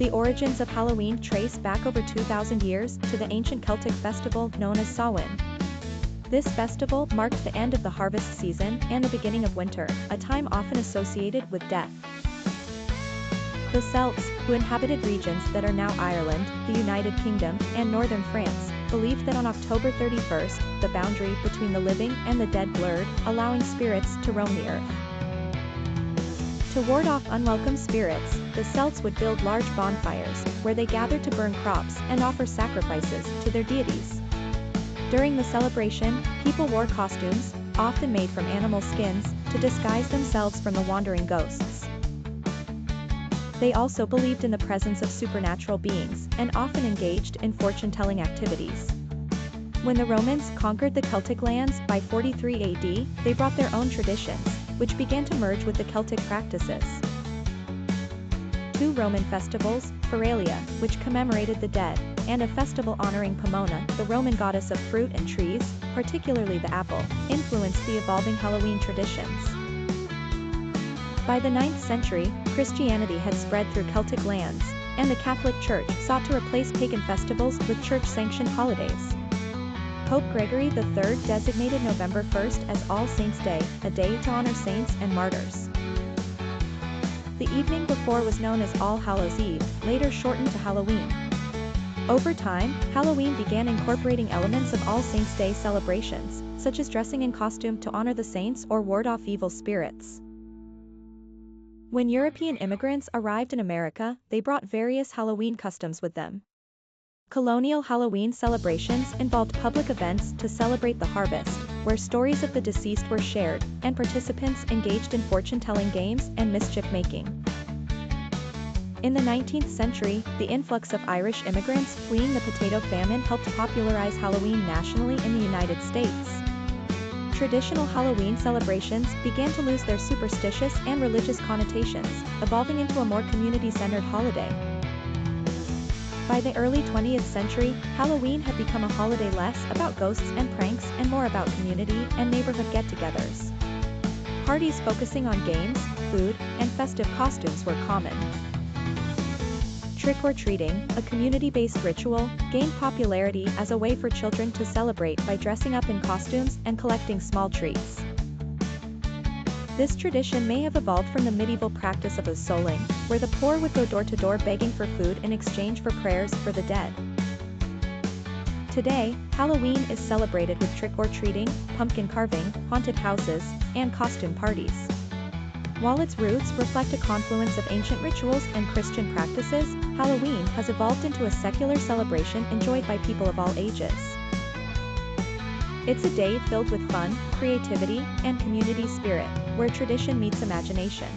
The origins of Halloween trace back over 2,000 years to the ancient Celtic festival known as Samhain. This festival marked the end of the harvest season and the beginning of winter, a time often associated with death. The Celts, who inhabited regions that are now Ireland, the United Kingdom, and northern France, believed that on October 31st, the boundary between the living and the dead blurred, allowing spirits to roam the earth. To ward off unwelcome spirits, the Celts would build large bonfires, where they gathered to burn crops and offer sacrifices to their deities. During the celebration, people wore costumes, often made from animal skins, to disguise themselves from the wandering ghosts. They also believed in the presence of supernatural beings, and often engaged in fortune-telling activities. When the Romans conquered the Celtic lands by 43 AD, they brought their own traditions, which began to merge with the Celtic practices. Two Roman festivals, Feralia, which commemorated the dead, and a festival honoring Pomona, the Roman goddess of fruit and trees, particularly the apple, influenced the evolving Halloween traditions. By the 9th century, Christianity had spread through Celtic lands, and the Catholic Church sought to replace pagan festivals with church-sanctioned holidays. Pope Gregory III designated November 1st as All Saints' Day, a day to honor saints and martyrs. The evening before was known as All Hallows' Eve, later shortened to Halloween. Over time, Halloween began incorporating elements of All Saints' Day celebrations, such as dressing in costume to honor the saints or ward off evil spirits. When European immigrants arrived in America, they brought various Halloween customs with them. Colonial Halloween celebrations involved public events to celebrate the harvest, where stories of the deceased were shared, and participants engaged in fortune-telling games and mischief-making. In the 19th century, the influx of Irish immigrants fleeing the potato famine helped popularize Halloween nationally in the United States. Traditional Halloween celebrations began to lose their superstitious and religious connotations, evolving into a more community-centered holiday. By the early 20th century, Halloween had become a holiday less about ghosts and pranks and more about community and neighborhood get-togethers. Parties focusing on games, food, and festive costumes were common. Trick-or-treating, a community-based ritual, gained popularity as a way for children to celebrate by dressing up in costumes and collecting small treats. This tradition may have evolved from the medieval practice of souling, where the poor would go door-to-door begging for food in exchange for prayers for the dead. Today, Halloween is celebrated with trick-or-treating, pumpkin carving, haunted houses, and costume parties. While its roots reflect a confluence of ancient rituals and Christian practices, Halloween has evolved into a secular celebration enjoyed by people of all ages. It's a day filled with fun, creativity, and community spirit, where tradition meets imagination.